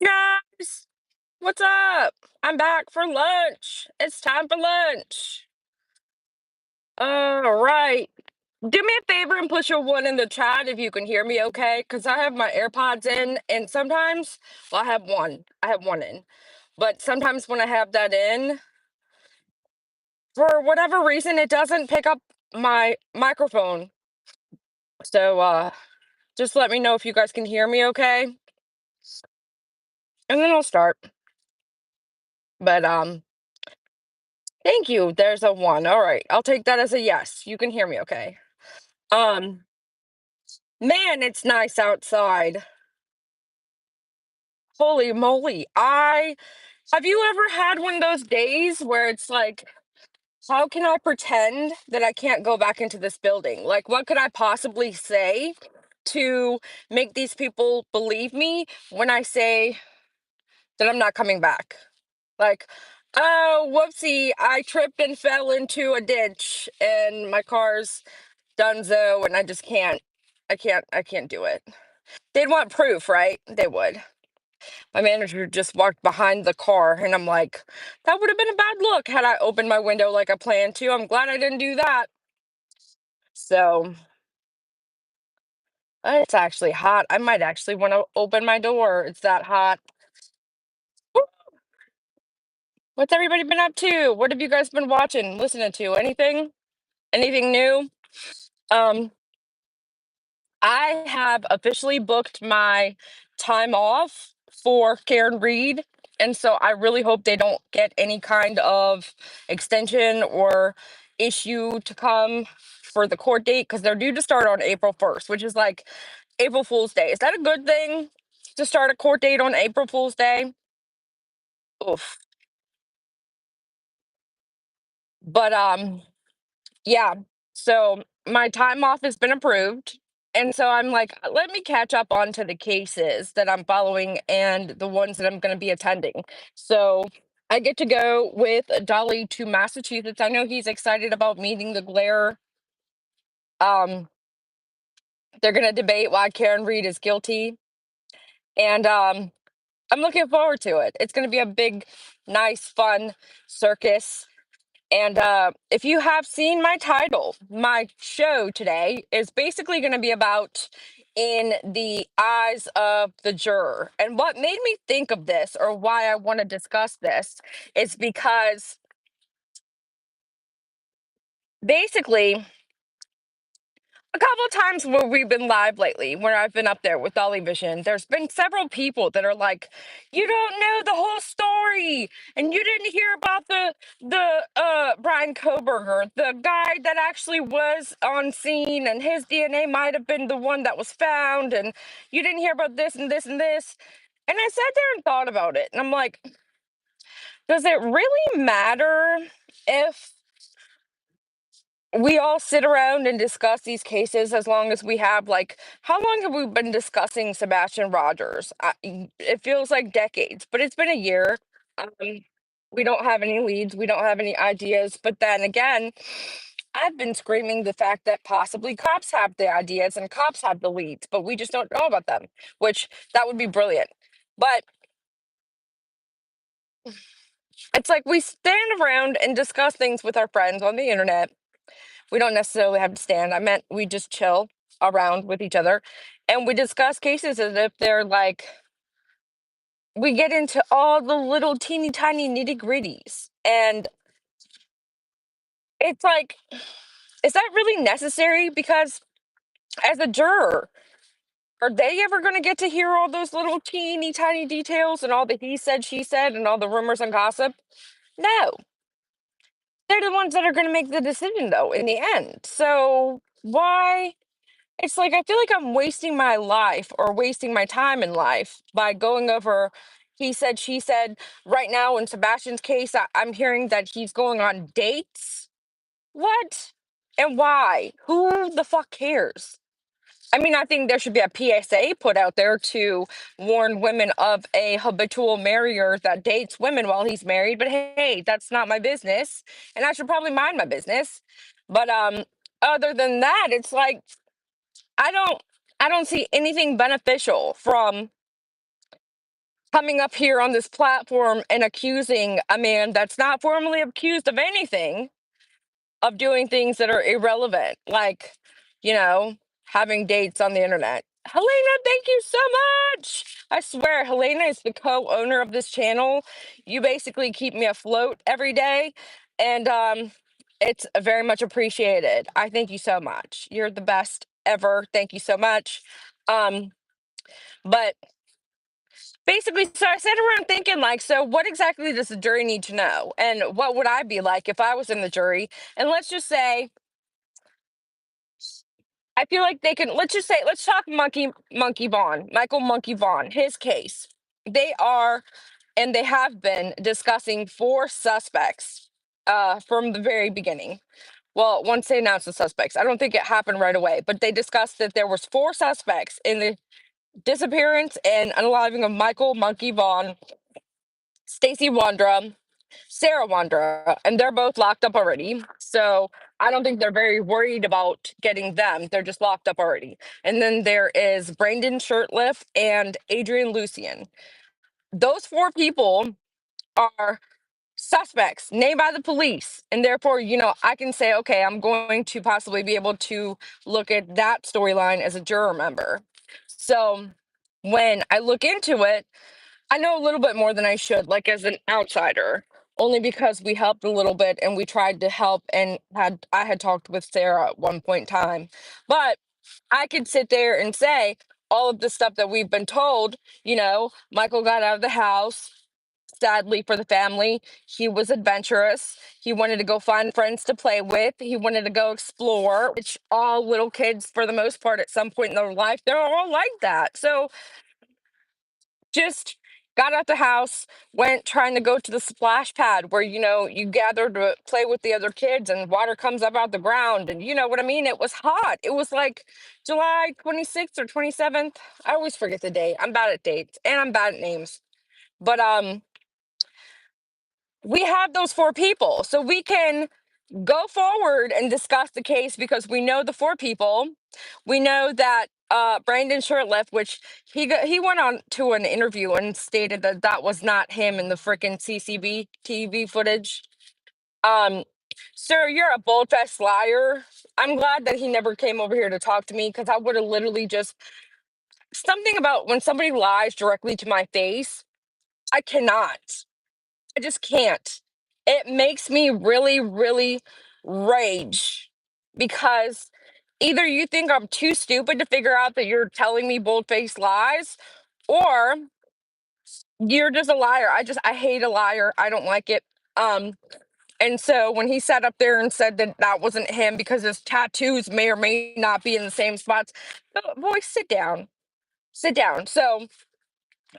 Guys, what's up? I'm back for lunch. It's time for lunch. All right. Do me a favor and put your one in the chat if you can hear me okay, because I have my AirPods in, and sometimes, well, I have one. I have one in. But sometimes when I have that in, for whatever reason, it doesn't pick up my microphone. So just let me know if you guys can hear me okay, and then I'll start. But thank you. There's a one. All right. I'll take that as a yes. You can hear me okay. Um, Man, it's nice outside. Holy moly. I Have you ever had one of those days where it's like, how can I pretend that I can't go back into this building? Like, what could I possibly say to make these people believe me when I say that I'm not coming back? Like, oh, whoopsie, I tripped and fell into a ditch and my car's donezo and I can't do it. They'd want proof, right? They would. My manager just walked behind the car, and I'm like, that would have been a bad look had I opened my window like I planned to. I'm glad I didn't do that. So, it's actually hot. I might actually want to open my door. It's that hot. Woo! What's everybody been up to? What have you guys been watching, listening to? Anything? Anything new? Um, I have officially booked my time off for Karen Reed. And so I really hope they don't get any kind of extension or issue to come for the court date because they're due to start on April 1st, which is like April Fool's Day. Is that a good thing to start a court date on April Fool's Day? Oof. But yeah. So my time off has been approved. And so I'm like, let me catch up onto the cases that I'm following and the ones that I'm going to be attending. So I get to go with Dolly to Massachusetts. I know he's excited about meeting the glare. Um, they're going to debate why Karen Reed is guilty. And I'm looking forward to it. It's going to be a big, nice, fun circus. And if you have seen my title, my show today is basically going to be about in the eyes of the juror. And what made me think of this, or why I want to discuss this, is because basically a couple of times where we've been live lately, where I've been up there with Dolly Vision, there's been several people that are like, "You don't know the whole story, and you didn't hear about the Brian Koberger, the guy that actually was on scene, and his DNA might have been the one that was found, and you didn't hear about this and this and this." And I sat there and thought about it, and I'm like, does it really matter if we all sit around and discuss these cases as long as we have like how long have we been discussing Sebastian Rogers? It feels like decades, but it's been a year. um, we don't have any leads, we don't have any ideas, but then again, I've been screaming the fact that possibly cops have the ideas and cops have the leads, but we just don't know about them, which that would be brilliant. But it's like we stand around and discuss things with our friends on the internet. We don't necessarily have to stand. I meant we just chill around with each other and we discuss cases as if they're like, we get into all the little teeny tiny nitty gritties. And it's like, is that really necessary? Because as a juror, are they ever going to get to hear all those little teeny tiny details and all the he said, she said, and all the rumors and gossip? No. They're the ones that are going to make the decision, though, in the end. So why? It's like I feel like I'm wasting my life or wasting my time in life by going over he said, she said. Right now, in Sebastian's case, I'm hearing that he's going on dates. What? And why? Who the fuck cares? I mean, I think there should be a PSA put out there to warn women of a habitual marrier that dates women while he's married. But hey, that's not my business, and I should probably mind my business. But other than that, it's like I don't I don't see anything beneficial from coming up here on this platform and accusing a man that's not formally accused of anything of doing things that are irrelevant, like, you know, having dates on the internet. Helena, thank you so much. I swear, Helena is the co owner of this channel. You basically keep me afloat every day, and it's very much appreciated. I thank you so much. You're the best ever. Thank you so much. Um, but basically, so I sat around thinking, like, so what exactly does the jury need to know? And what would I be like if I was in the jury? And let's just say, I feel like they can, let's just say, let's talk Monkey Vaughn, Michael Monkey Vaughn, his case. They are, and they have been discussing four suspects from the very beginning. Well, once they announced the suspects, I don't think it happened right away, but they discussed that there was four suspects in the disappearance and unaliving of Michael Monkey Vaughn, Stacy Wandra, Sarah Wandra, and they're both locked up already. So I don't think they're very worried about getting them. They're just locked up already. And then there is Brandon Shirtliff and Adrian Lucian. Those four people are suspects named by the police. And therefore, I can say, okay, I'm going to possibly be able to look at that storyline as a juror member. So when I look into it, I know a little bit more than I should, like as an outsider, only because we helped a little bit and we tried to help and I had talked with Sarah at one point in time. But I could sit there and say all of the stuff that we've been told, Michael got out of the house. Sadly for the family, he was adventurous. He wanted to go find friends to play with. He wanted to go explore, which all little kids, for the most part, at some point in their life, they're all like that. So just got out the house, went trying to go to the splash pad where, you gather to play with the other kids and water comes up out the ground. And you know what I mean? It was hot. It was like July 26th or 27th. I always forget the date. I'm bad at dates and I'm bad at names. But we have those four people. So we can go forward and discuss the case because we know the four people. We know that Brandon Shirtliff, which he went on to an interview and stated that that was not him in the freaking CCB TV footage. Um, Sir, you're a bold-faced liar. I'm glad that he never came over here to talk to me because I would have literally just something about when somebody lies directly to my face. I cannot. I just can't. It makes me really, really rage because either you think I'm too stupid to figure out that you're telling me bold-faced lies, or you're just a liar. I hate a liar. I don't like it. And so when he sat up there and said that that wasn't him because his tattoos may or may not be in the same spots, boy, sit down, sit down. So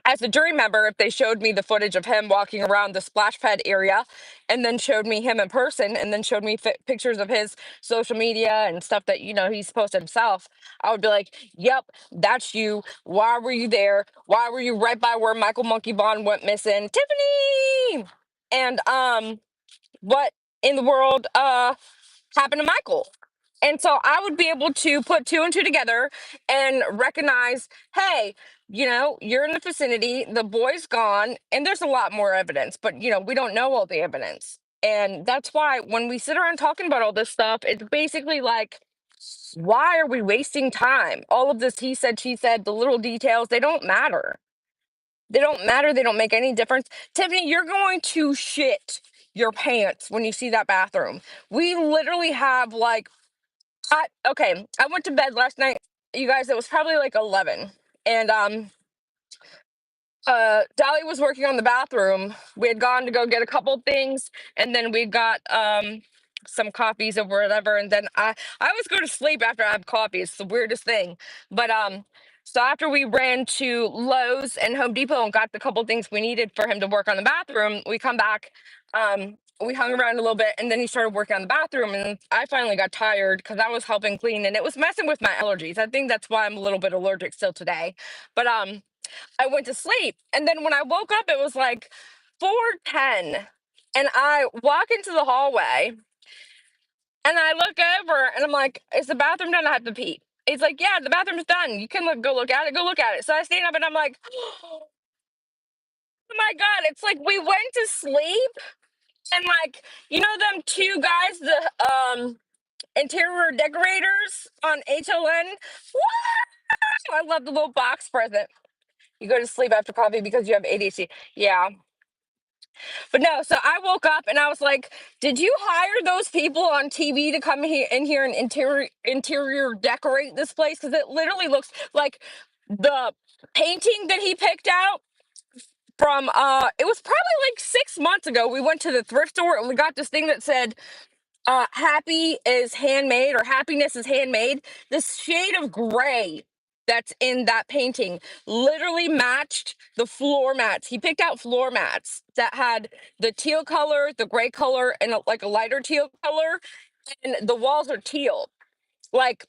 as a jury member, if they showed me the footage of him walking around the splash pad area and then showed me him in person and then showed me pictures of his social media and stuff that, he's posted himself, I would be like, yep, that's you. Why were you there? Why were you right by where Michael Monkey Bond went missing? Tiffany! And, what in the world, happened to Michael? And so I would be able to put two and two together and recognize, hey, you're in the vicinity, the boy's gone, and there's a lot more evidence, but we don't know all the evidence. And that's why when we sit around talking about all this stuff, it's basically like, why are we wasting time? All of this he said, she said, the little details, they don't matter. They don't matter. They don't make any difference. Tiffany, you're going to shit your pants when you see that bathroom. We literally have like okay, I went to bed last night, you guys, it was probably like 11. And Dolly was working on the bathroom. We had gone to go get a couple things, and then we got some coffees or whatever, and then I always go to sleep after I have coffee. It's the weirdest thing. But so after we ran to Lowe's and Home Depot and got the couple things we needed for him to work on the bathroom, we come back. We hung around a little bit, and then he started working on the bathroom, and I finally got tired because I was helping clean, and it was messing with my allergies. I think that's why I'm a little bit allergic still today. But I went to sleep. And then when I woke up, it was like 4:10. And I walk into the hallway and I look over and I'm like, is the bathroom done? I have to pee. He's like, yeah, the bathroom's done. You can go look at it. Go look at it. So I stand up and I'm like, Oh my god, it's like we went to sleep and like them two guys, the interior decorators on HLN. Woo! I love the little box present. You go to sleep after coffee because you have ADHD. Yeah. But no, so I woke up and I was like, "Did you hire those people on TV to come here in here and interior decorate this place? Because it literally looks like the painting that he picked out from it was probably like 6 months ago. We went to the thrift store and we got this thing that said happy is handmade or happiness is handmade. This shade of gray that's in that painting literally matched the floor mats. He picked out floor mats that had the teal color, the gray color, and like a lighter teal color, and the walls are teal. Like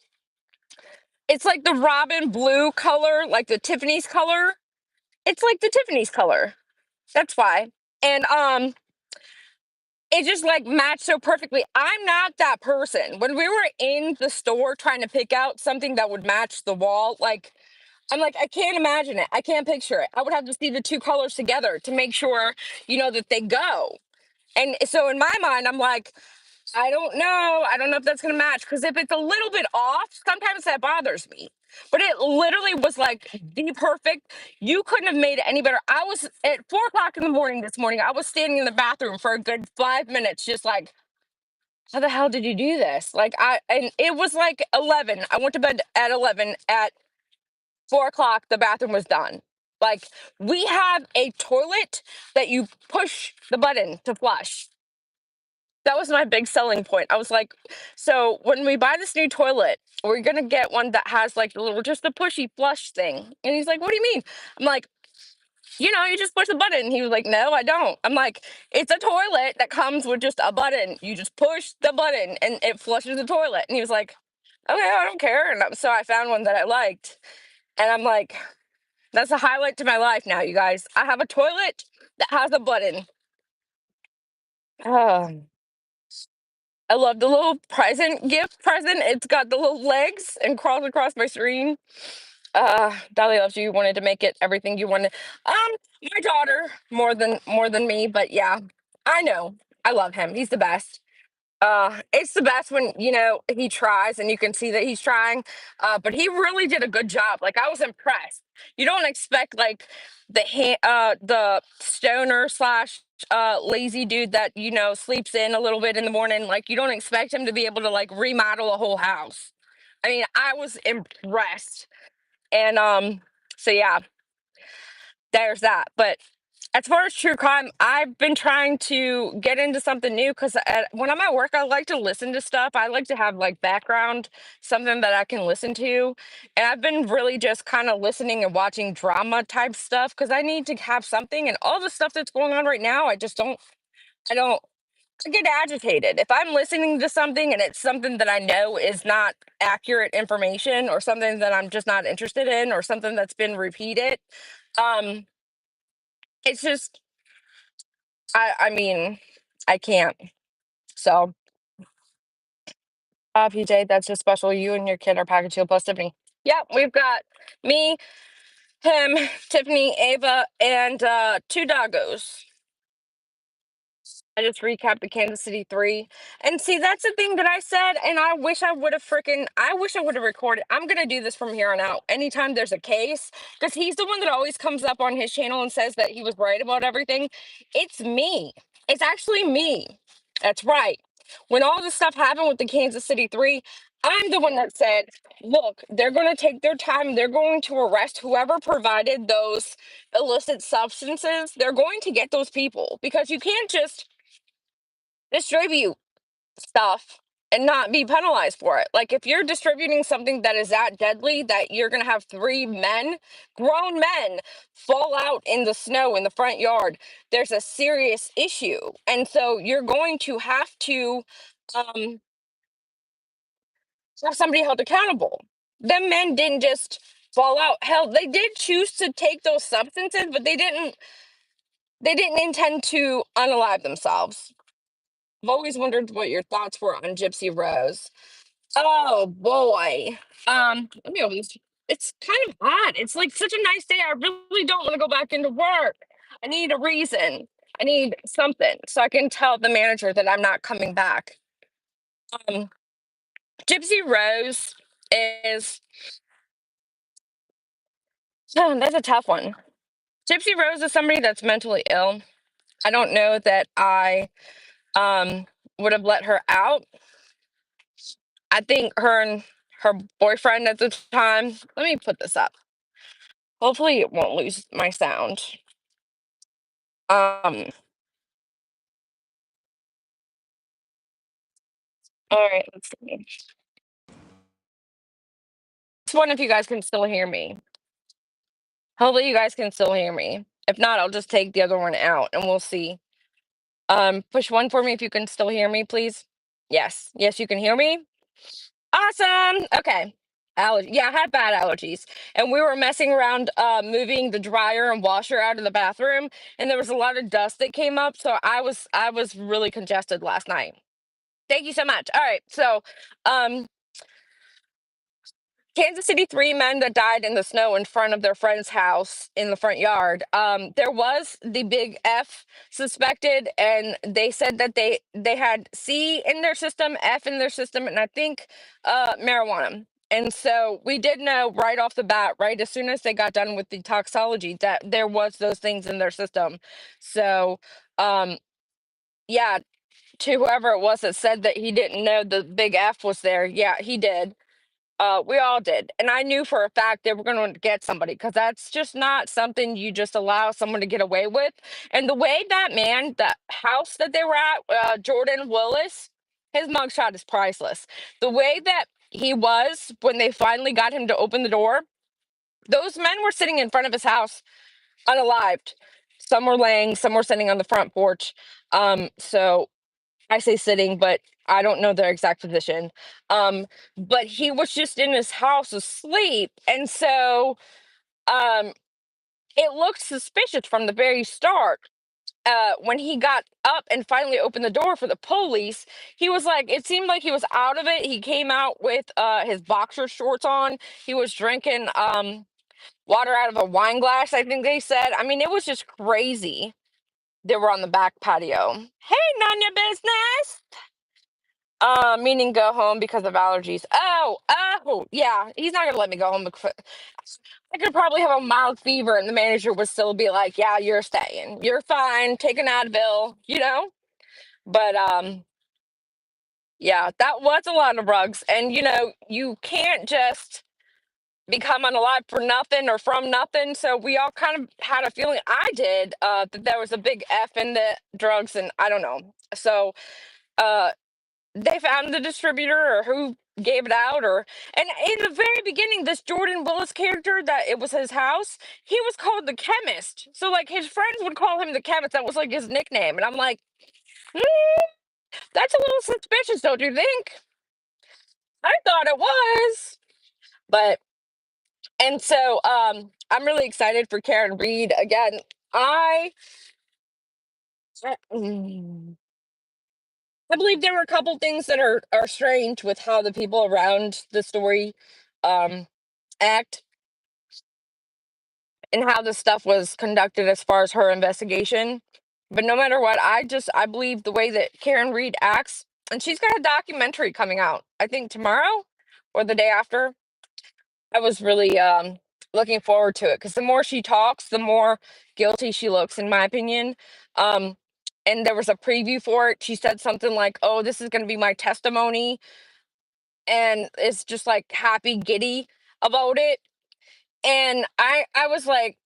it's like the robin blue color, like the Tiffany's color. It's like the Tiffany's color. That's why. And it just like matched so perfectly. I'm not that person. When we were in the store trying to pick out something that would match the wall, like I'm like, I can't imagine it. I can't picture it. I would have to see the two colors together to make sure, that they go. And so in my mind, I'm like, I don't know. I don't know if that's gonna match. Because if it's a little bit off, sometimes that bothers me. But it literally was like the perfect. You couldn't have made it any better. I was at 4 o'clock in the morning this morning. I was standing in the bathroom for a good 5 minutes, just like, how the hell did you do this? Like and it was like 11. I went to bed at 11. At 4 o'clock, the bathroom was done. Like we have a toilet that you push the button to flush. That was my big selling point. I was like, so when we buy this new toilet, we're gonna get one that has like the little just the pushy flush thing. And he's like, what do you mean? I'm like, you just push the button. And he was like, no, I don't. I'm like, it's a toilet that comes with just a button. You just push the button and it flushes the toilet. And he was like, okay, I don't care. And so I found one that I liked. And I'm like, that's a highlight to my life now, you guys. I have a toilet that has a button. Oh, I love the little gift present. It's got the little legs and crawls across my screen. Dolly loves you. Wanted to make it everything you wanted. My daughter more than me, but yeah, I know. I love him. He's the best. It's the best when he tries and you can see that he's trying. But he really did a good job. Like I was impressed. You don't expect like the stoner slash lazy dude that sleeps in a little bit in the morning. Like you don't expect him to be able to like remodel a whole house. I mean, I was impressed. And so yeah, there's that. But as far as true crime, I've been trying to get into something new because when I'm at work, I like to listen to stuff. I like to have like background, something that I can listen to. And I've been really just kind of listening and watching drama type stuff because I need to have something. And all the stuff that's going on right now, I don't, I get agitated. If I'm listening to something and it's something that I know is not accurate information or something that I'm just not interested in or something that's been repeated, um, it's just I mean, I can't. So, PJ, that's just special. You and your kid are package deal plus Tiffany. Yep, we've got me, him, Tiffany, Ava, and two doggos. I just recapped the Kansas City 3. And see, that's the thing that I said, and I wish I would have recorded. I'm gonna do this from here on out. Anytime there's a case, because he's the one that always comes up on his channel and says that he was right about everything. It's me. It's actually me. That's right. When all this stuff happened with the Kansas City 3, I'm the one that said, look, they're going to take their time. They're going to arrest whoever provided those illicit substances. They're going to get those people because you can't just distribute stuff and not be penalized for it. Like if you're distributing something that is that deadly that you're going to have three men, grown men, fall out in the snow in the front yard, there's a serious issue. And so you're going to have to um, have somebody held accountable. Them men didn't just fall out. Hell, they did choose to take those substances, but they didn't intend to unalive themselves. I've always wondered what your thoughts were on Gypsy Rose. Oh boy. Let me open this. It's kind of hot. It's like such a nice day. I really don't want to go back into work. I need a reason. I need something so I can tell the manager that I'm not coming back. Um, Gypsy Rose is that's a tough one. Gypsy Rose is somebody that's mentally ill. I don't know that I um would have let her out. I think her and her boyfriend at the time. Let me put this up. Hopefully, it won't lose my sound. Um. All right. Let's see. Just one if you guys can still hear me. Hopefully, you guys can still hear me. If not, I'll just take the other one out and we'll see. Push one for me if you can still hear me, please. Yes. Yes, you can hear me. Awesome. Okay. Yeah, I had bad allergies. And we were messing around moving the dryer and washer out of the bathroom, and there was a lot of dust that came up, so I was really congested last night. Thank you so much. All right. So, um Kansas City, three men that died in the snow in front of their friend's house in the front yard. There was the big F suspected, and they said that they had C in their system, F in their system, and I think marijuana. And so we did know right off the bat, right as soon as they got done with the toxology, that there was those things in their system. So, um, yeah, to whoever it was that said that he didn't know the big F was there, yeah, he did. We all did. And I knew for a fact they were going to get somebody because that's just not something you just allow someone to get away with. And the way that man, the house that they were at, Jordan Willis, his mugshot is priceless. The way that he was when they finally got him to open the door, those men were sitting in front of his house unalived. Some were laying, some were sitting on the front porch. So I say sitting, but I don't know their exact position. Um, but he was just in his house asleep. And so um it looked suspicious from the very start. When he got up and finally opened the door for the police, he was like, it seemed like he was out of it. He came out with his boxer shorts on. He was drinking water out of a wine glass, I think they said. I mean, it was just crazy. They were on the back patio. Hey, none your business. Meaning go home because of allergies. Oh, yeah. He's not gonna let me go home. I could probably have a mild fever, and the manager would still be like, "Yeah, you're staying. You're fine. Take an Advil." But yeah, that was a lot of rugs, and you can't just become unalive for nothing or from nothing. So we all kind of had a feeling. I did that there was a big F in the drugs, and I don't know. So. Uh, they found the distributor or who gave it out and in the very beginning, this Jordan Willis character, that it was his house, he was called the chemist. So like his friends would call him the chemist. That was like his nickname. And I'm like, hmm, that's a little suspicious, don't you think? I thought it was. But and so I'm really excited for Karen Reed again. I mm, I believe there were a couple things that are strange with how the people around the story um act and how this stuff was conducted as far as her investigation. But no matter what, I believe the way that Karen Reed acts, and she's got a documentary coming out, I think tomorrow or the day after. I was really looking forward to it because the more she talks, the more guilty she looks, in my opinion. Um, and there was a preview for it. She said something like, "Oh, this is going to be my testimony," and it's just like happy, giddy about it. And I was like,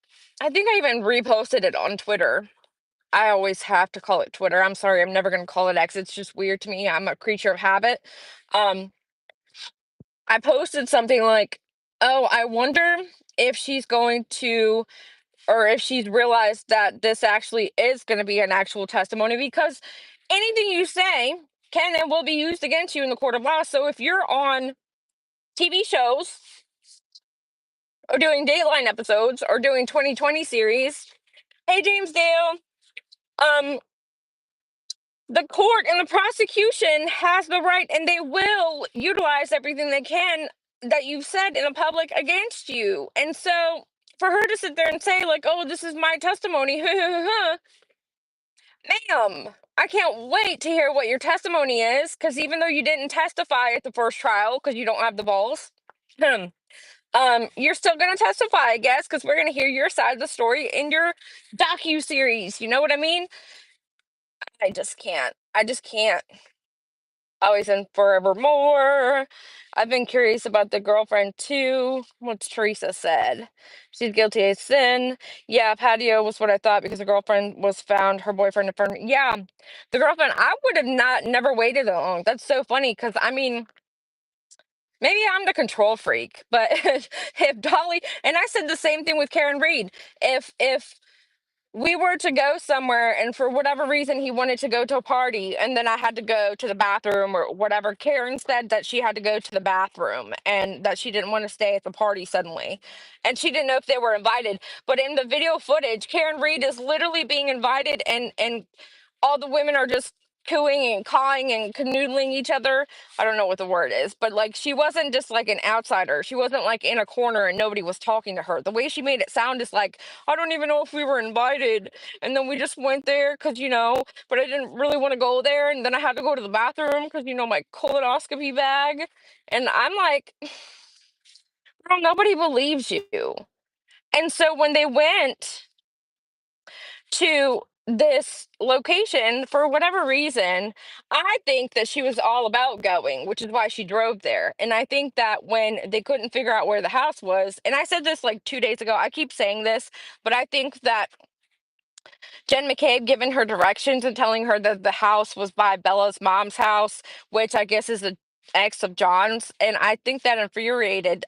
I think I even reposted it on Twitter. I always have to call it Twitter. I'm sorry, I'm never gonna call it X. It's just weird to me. I'm a creature of habit. Um, I posted something like, "Oh, I wonder if she's going to, or if she's realized that this actually is going to be an actual testimony, because anything you say can and will be used against you in the court of law. So if you're on TV shows or doing Dateline episodes or doing 2020 series, hey James Dale, um, the court and the prosecution has the right, and they will utilize everything they can that you've said in the public against you. And so for her to sit there and say, like, oh, this is my testimony, ma'am, I can't wait to hear what your testimony is, because even though you didn't testify at the first trial because you don't have the balls, you're still gonna testify, I guess, because we're gonna hear your side of the story in your docu series. You know what I mean? I just can't. I just can't. Always and forevermore. I've been curious about the girlfriend too. What's Teresa said? She's guilty of sin. Yeah, patio was what I thought because the girlfriend was found, her boyfriend in front of me. Yeah, the girlfriend, I would have not never waited that long. That's so funny because I mean, maybe I'm the control freak, but if Dolly, and I said the same thing with Karen Reed. If we were to go somewhere and for whatever reason he wanted to go to a party and then I had to go to the bathroom or whatever, Karen said that she had to go to the bathroom and that she didn't want to stay at the party suddenly, and she didn't know if they were invited. But in the video footage, Karen Reed is literally being invited, and all the women are just cooing and cawing and canoodling each other. I don't know what the word is, but like she wasn't just like an outsider. She wasn't like in a corner and nobody was talking to her. The way she made it sound is like, I don't even know if we were invited. And then we just went there because, but I didn't really want to go there. And then I had to go to the bathroom because, my colonoscopy bag. And I'm like, girl, nobody believes you. And so when they went to this location for whatever reason, I think that she was all about going, which is why she drove there. And I think that when they couldn't figure out where the house was, and I said this like 2 days ago, I keep saying this, but I think that Jen McCabe giving her directions and telling her that the house was by Bella's mom's house, which I guess is the ex of John's. And I think that infuriated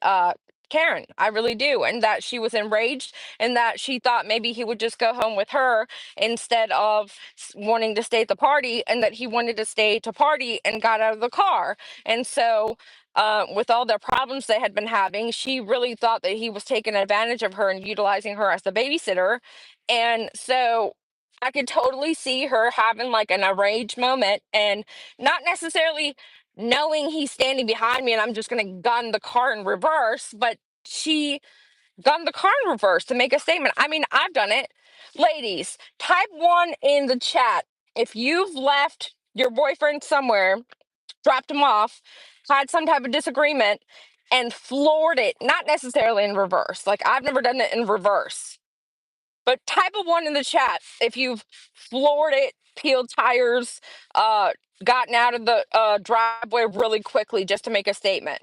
Karen. I really do. And that she was enraged and that she thought maybe he would just go home with her instead of wanting to stay at the party, and that he wanted to stay to party and got out of the car. And so with all their problems they had been having, she really thought that he was taking advantage of her and utilizing her as the babysitter. And so I could totally see her having like an enraged moment and not necessarily knowing he's standing behind me and I'm just going to gun the car in reverse, but she gunned the car in reverse to make a statement. I mean, I've done it. Ladies, type one in the chat if you've left your boyfriend somewhere, dropped him off, had some type of disagreement, and floored it, not necessarily in reverse. Like, I've never done it in reverse, but type a one in the chat if you've floored it, peeled tires, uh, gotten out of the driveway really quickly just to make a statement.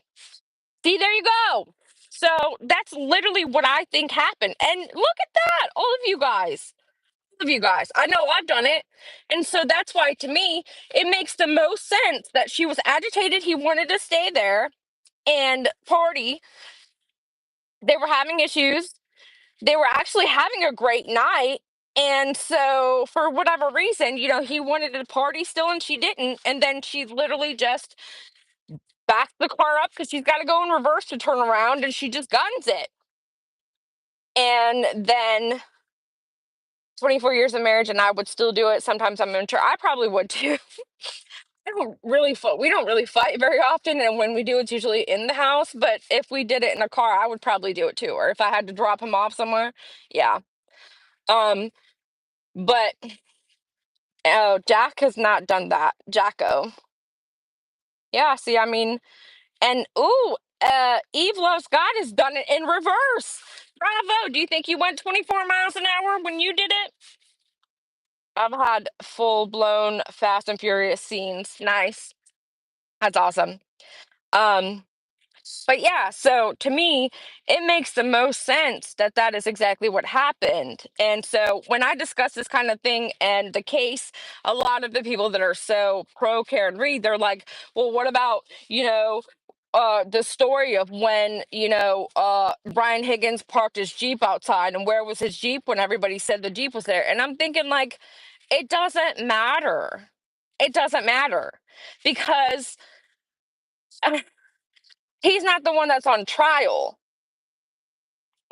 See, there you go. So that's literally what I think happened. And look at that, all of you guys. All of you guys. I know I've done it. And so that's why, to me, it makes the most sense that she was agitated. He wanted to stay there and party. They were having issues. They were actually having a great night. And so, for whatever reason, he wanted to party still and she didn't. And then she literally just backs the car up because she's got to go in reverse to turn around and she just guns it. And then 24 years of marriage and I would still do it. Sometimes I'm immature. I probably would too. I don't really fight. We don't really fight very often, and when we do, it's usually in the house. But if we did it in a car, I would probably do it too. Or if I had to drop him off somewhere, yeah. Um, but Jack has not done that. Jacko, yeah. See, I mean, and ooh, Eve Loves God has done it in reverse. Bravo! Do you think you went 24 miles an hour when you did it? I've had full blown Fast and Furious scenes. Nice. That's awesome. Um, but yeah, so to me, it makes the most sense that that is exactly what happened. And so when I discuss this kind of thing and the case, a lot of the people that are so pro Karen Reed, they're like, well, what about, the story of when, Brian Higgins parked his Jeep outside and where was his Jeep when everybody said the Jeep was there? And I'm thinking, like, it doesn't matter. It doesn't matter because he's not the one that's on trial.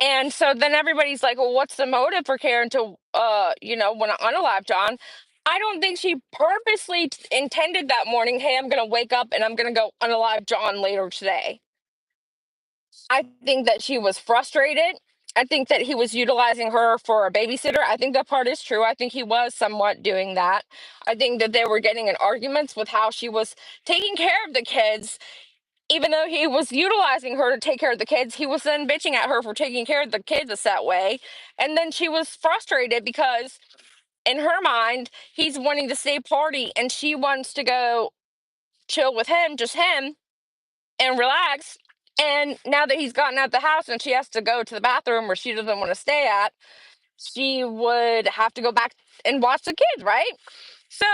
And so then everybody's like, well, what's the motive for Karen to, want to unalive John? I don't think she purposely intended that morning, hey, I'm going to wake up and I'm going to go unalive John later today. I think that she was frustrated. I think that he was utilizing her for a babysitter. I think that part is true. I think he was somewhat doing that. I think that they were getting in arguments with how she was taking care of the kids. Even though he was utilizing her to take care of the kids, he was then bitching at her for taking care of the kids a set way. And then she was frustrated because in her mind, he's wanting to stay party and she wants to go chill with him, just him, and relax. And now that he's gotten out the house and she has to go to the bathroom where she doesn't want to stay at, she would have to go back and watch the kids, right? So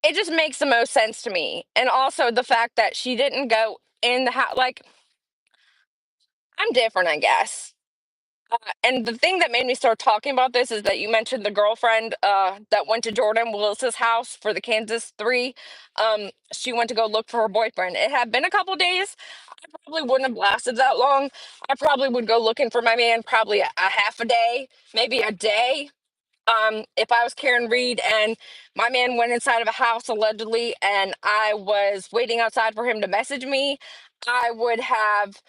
it just makes the most sense to me. And also the fact that she didn't go in the house, like, I'm different, I guess. And the thing that made me start talking about this is that you mentioned the girlfriend that went to Jordan Willis's house for the Kansas three. She went to go look for her boyfriend. It had been a couple days. I probably wouldn't have lasted that long. I probably would go looking for my man probably a half a day, maybe a day. If I was Karen Reed and my man went inside of a house allegedly and I was waiting outside for him to message me, I would have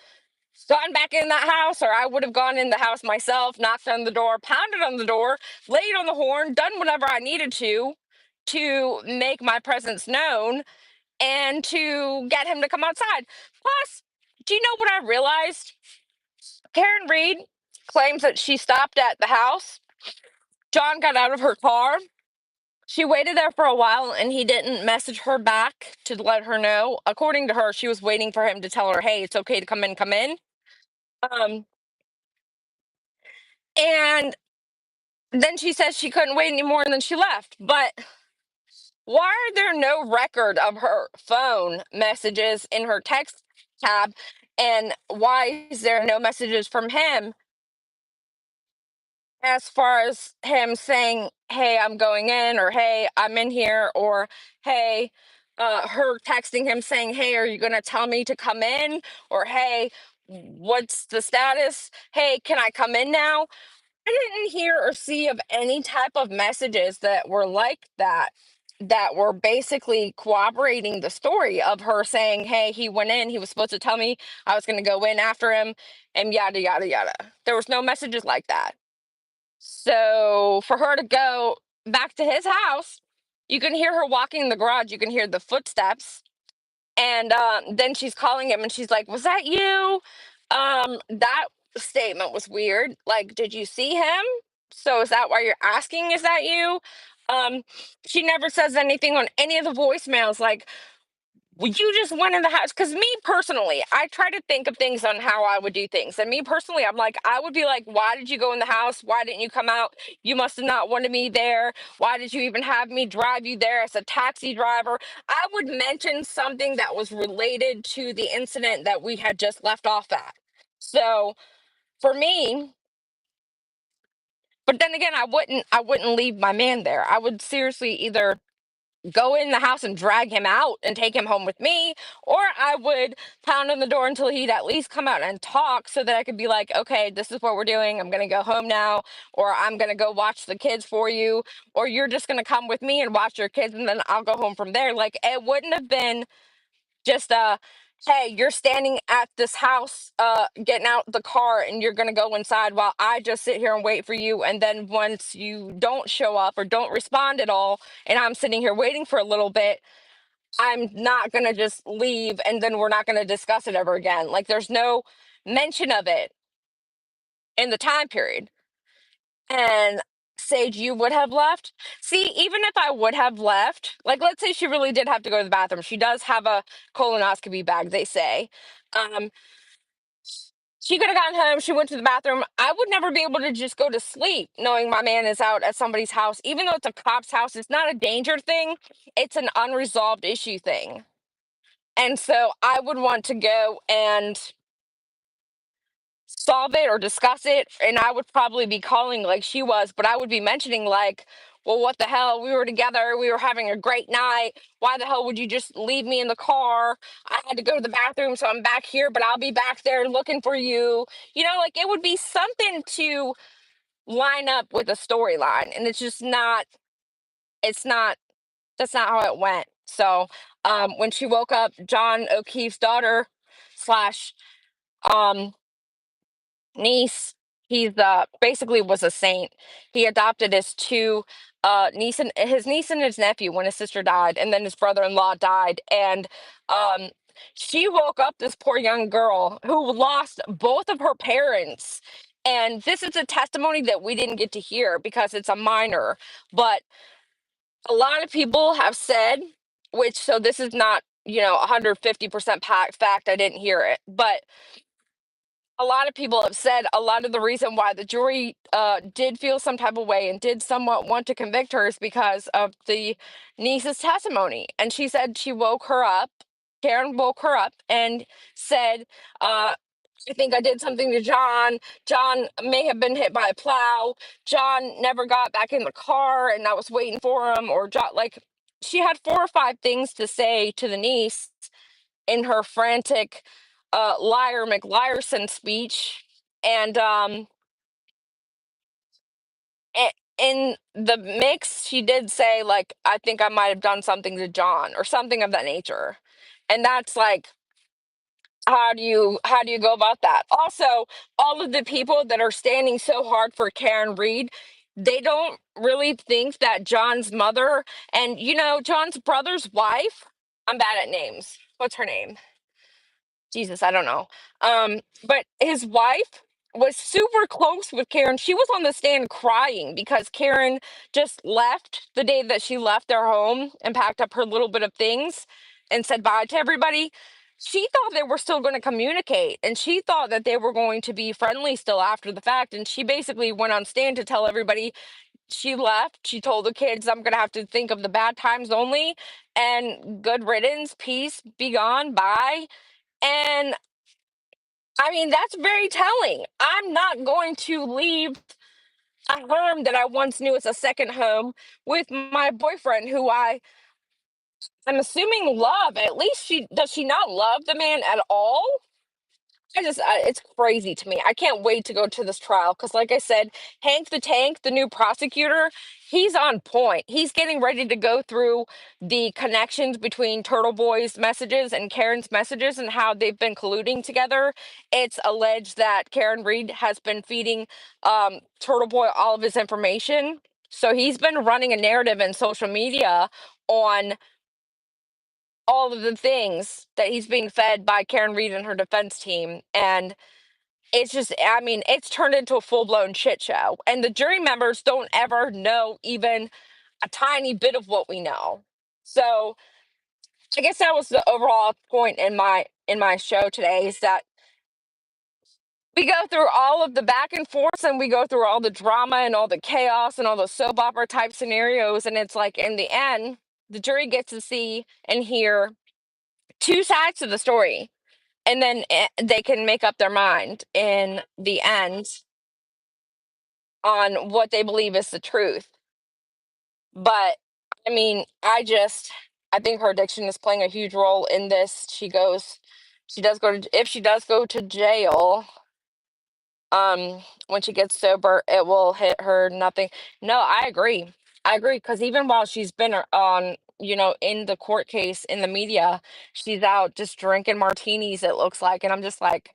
gone back in that house, or I would have gone in the house myself, knocked on the door, pounded on the door, laid on the horn, done whatever I needed to make my presence known and to get him to come outside. Plus, do you know what I realized? Karen Reed claims that she stopped at the house. John got out of her car. She waited there for a while and he didn't message her back to let her know. According to her, she was waiting for him to tell her, hey, it's okay to come in, come in. Um, and then she says she couldn't wait anymore and then she left. But why are there no record of her phone messages in her text tab? And why is there no messages from him as far as him saying, hey, I'm going in, or hey, I'm in here, or hey, her texting him saying, hey, are you going to tell me to come in? Or hey, what's the status? Hey, can I come in now? I didn't hear or see of any type of messages that were like that, that were basically corroborating the story of her saying, hey, he went in, he was supposed to tell me I was going to go in after him, and yada, yada, yada. There was no messages like that. So for her to go back to his house, you can hear her walking in the garage, you can hear the footsteps, and then she's calling him and she's like, was that you? That statement was weird. Like, did you see him? So is that why you're asking? Is that you? Um, she never says anything on any of the voicemails like, well, you just went in the house. Because me personally, I try to think of things on how I would do things. And me personally, I'm like, I would be like, why did you go in the house? Why didn't you come out? You must have not wanted me there. Why did you even have me drive you there as a taxi driver? I would mention something that was related to the incident that we had just left off at. So for me, but then again, I wouldn't leave my man there. I would seriously either go in the house and drag him out and take him home with me, or I would pound on the door until he'd at least come out and talk so that I could be like, okay, this is what we're doing. I'm going to go home now, or I'm going to go watch the kids for you, or you're just going to come with me and watch your kids and then I'll go home from there. Like, it wouldn't have been just hey, you're standing at this house getting out the car and you're going to go inside while I just sit here and wait for you, and then once you don't show up or don't respond at all and I'm sitting here waiting for a little bit, I'm not going to just leave and then we're not going to discuss it ever again. Like, there's no mention of it in the time period. And Sage, you would have left. See, even if I would have left, like, let's say she really did have to go to the bathroom, she does have a colonoscopy bag, they say. um she could have gotten home, she went to the bathroom. I would never be able to just go to sleep knowing my man is out at somebody's house. Even though it's a cop's house, it's not a danger thing, it's an unresolved issue thing. And so I would want to go and solve it or discuss it. And I would probably be calling like she was, but I would be mentioning, like, well, what the hell? We were together. We were having a great night. Why the hell would you just leave me in the car? I had to go to the bathroom, so I'm back here, but I'll be back there looking for you. Like, it would be something to line up with a storyline. And it's not, that's not how it went. So when she woke up, John O'Keefe's daughter slash um niece. He's basically was a saint. He adopted his two niece and his nephew when his sister died, and then his brother-in-law died. And um, she woke up this poor young girl who lost both of her parents. And this is a testimony that we didn't get to hear because it's a minor, but a lot of people have said, which so this is not 150% fact. I didn't hear it, but a lot of people have said a lot of the reason why the jury did feel some type of way and did somewhat want to convict her is because of the niece's testimony. And she said she woke her up. Karen woke her up and said, I think I did something to John. John may have been hit by a plow. John never got back in the car and I was waiting for him. Or John, like, she had 4 or 5 things to say to the niece in her frantic liar McLiarson speech. And in the mix, she did say, like, I think I might have done something to John or something of that nature. And that's like, how do you go about that? Also, all of the people that are standing so hard for Karen Reed, they don't really think that John's mother and John's brother's wife, I'm bad at names. What's her name? Jesus, I don't know. But his wife was super close with Karen. She was on the stand crying because Karen just left the day that she left their home and packed up her little bit of things and said bye to everybody. She thought they were still going to communicate and she thought that they were going to be friendly still after the fact. And she basically went on stand to tell everybody she left. She told the kids, I'm going to have to think of the bad times only and good riddance, peace, be gone, bye. And I mean, that's very telling. I'm not going to leave a home that I once knew as a second home with my boyfriend, who I'm assuming love. At least she not love the man at all? It's crazy to me. I can't wait to go to this trial because, like I said, Hank the Tank, the new prosecutor, he's on point. He's getting ready to go through the connections between Turtle Boy's messages and Karen's messages and how they've been colluding together. It's alleged that Karen Reed has been feeding Turtle Boy all of his information. So he's been running a narrative in social media on all of the things that he's being fed by Karen Reed and her defense team. And it's just, I mean, it's turned into a full blown shit show. And the jury members don't ever know even a tiny bit of what we know. So I guess that was the overall point in my show today is that we go through all of the back and forth and we go through all the drama and all the chaos and all the soap opera type scenarios. And it's like in the end, the jury gets to see and hear two sides of the story. And then they can make up their mind in the end on what they believe is the truth. But I mean, I think her addiction is playing a huge role in this. She does go to, if she does go to jail, when she gets sober, it will hit her nothing. No, I agree. I agree because even while she's been on, in the court case in the media, she's out just drinking martinis, it looks like. And I'm just like,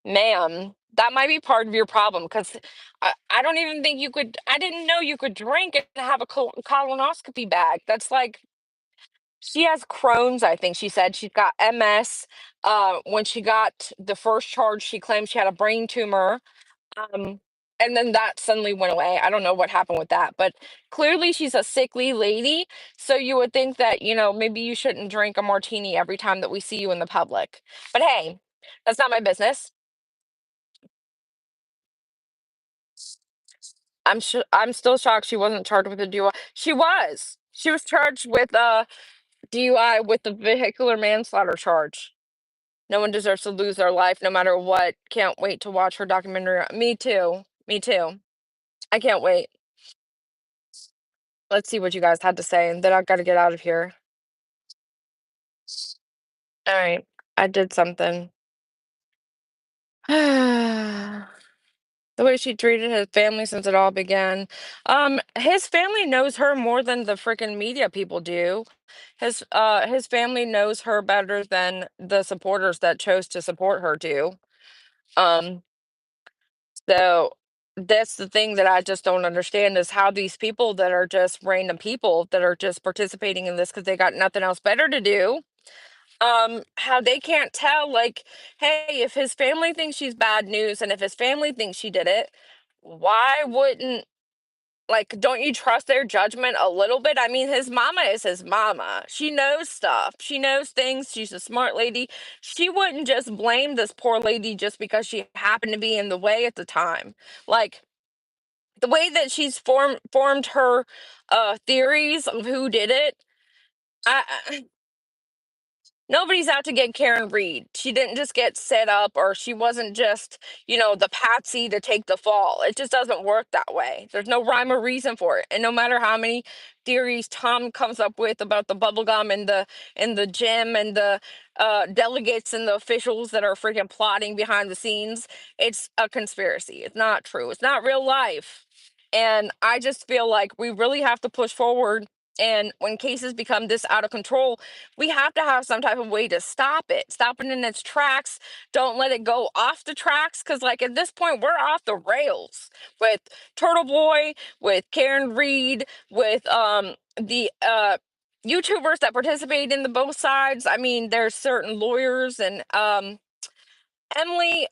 ma'am, that might be part of your problem because I don't even think you could. I didn't know you could drink and have a colonoscopy bag. That's like she has Crohn's. I think she said she's got MS. When she got the first charge, she claimed she had a brain tumor. Um, and then that suddenly went away. I don't know what happened with that, but clearly she's a sickly lady. So you would think that maybe you shouldn't drink a martini every time that we see you in the public. But hey, that's not my business. I'm still shocked she wasn't charged with a DUI. She was. She was charged with a DUI with the vehicular manslaughter charge. No one deserves to lose their life no matter what. Can't wait to watch her documentary. Me too. Me too. I can't wait. Let's see what you guys had to say, and then I gotta get out of here. All right. I did something. The way she treated his family since it all began. His family knows her more than the freaking media people do. His family knows her better than the supporters that chose to support her do. Um, So that's the thing that I just don't understand is how these people that are just random people that are just participating in this because they got nothing else better to do, how they can't tell, like, hey, if his family thinks she's bad news and if his family thinks she did it, why wouldn't, like, don't you trust their judgment a little bit? I mean, his mama is his mama. She knows stuff. She knows things. She's a smart lady. She wouldn't just blame this poor lady just because she happened to be in the way at the time. Like, the way that she's formed her theories of who did it, I nobody's out to get Karen Reed. She didn't just get set up, or she wasn't just, the patsy to take the fall. It just doesn't work that way. There's no rhyme or reason for it. And no matter how many theories Tom comes up with about the bubblegum and the gym and the delegates and the officials that are freaking plotting behind the scenes, it's a conspiracy. It's not true. It's not real life. And I just feel like we really have to push forward. And when cases become this out of control, we have to have some type of way to stop it in its tracks. Don't let it go off the tracks, because like at this point we're off the rails with Turtle Boy, with Karen Reed, with the YouTubers that participate in the both sides. I mean, there's certain lawyers and Emily,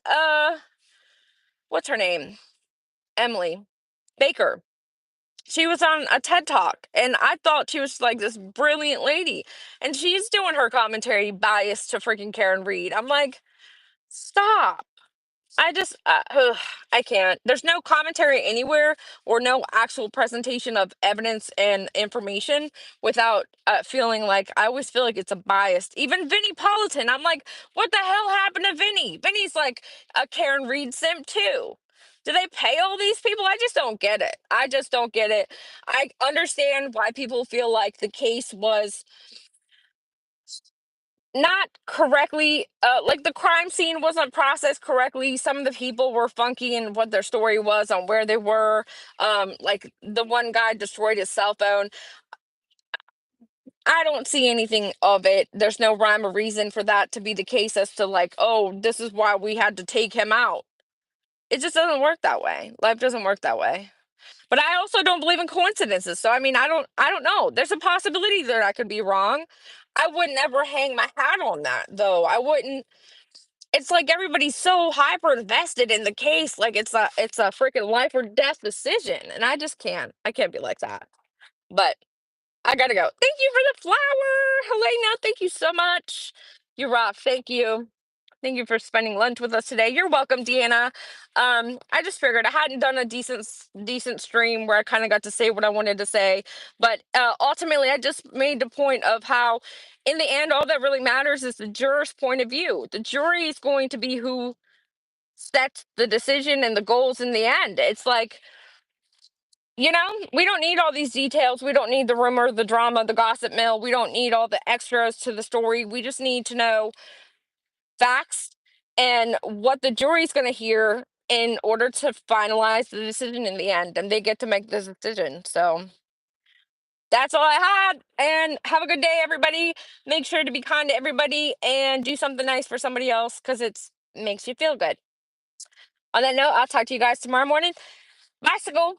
what's her name, Emily Baker. She was on a TED Talk, and I thought she was like this brilliant lady. And she's doing her commentary biased to freaking Karen Reed. I'm like, stop. I just, ugh, I can't. There's no commentary anywhere or no actual presentation of evidence and information without feeling like, I always feel like it's a biased. Even Vinnie Politan, I'm like, what the hell happened to Vinnie? Vinnie's like a Karen Reed simp too. Do they pay all these people? I just don't get it. I just don't get it. I understand why people feel like the case was not correctly, like the crime scene wasn't processed correctly. Some of the people were funky in what their story was on where they were. Like the one guy destroyed his cell phone. I don't see anything of it. There's no rhyme or reason for that to be the case as to like, oh, this is why we had to take him out. It just doesn't work that way. Life doesn't work that way. But I also don't believe in coincidences. So I mean, I don't know. There's a possibility that I could be wrong. I would never hang my hat on that though. I wouldn't. It's like everybody's so hyper invested in the case, like it's a freaking life or death decision, and I can't be like that. But I gotta go. Thank you for the flower, Helena. Thank you so much. You rock. Thank you. Thank you for spending lunch with us today. You're welcome, Deanna. I just figured I hadn't done a decent stream where I kind of got to say what I wanted to say, but ultimately, I just made the point of how, in the end, all that really matters is the juror's point of view. The jury is going to be who sets the decision and the goals in the end. It's like, we don't need all these details. We don't need the rumor, the drama, the gossip mill. We don't need all the extras to the story. We just need to know facts and what the jury's going to hear in order to finalize the decision in the end. And they get to make this decision. So that's all I had. And have a good day, everybody. Make sure to be kind to everybody and do something nice for somebody else because it makes you feel good. On that note, I'll talk to you guys tomorrow morning. Bicycle.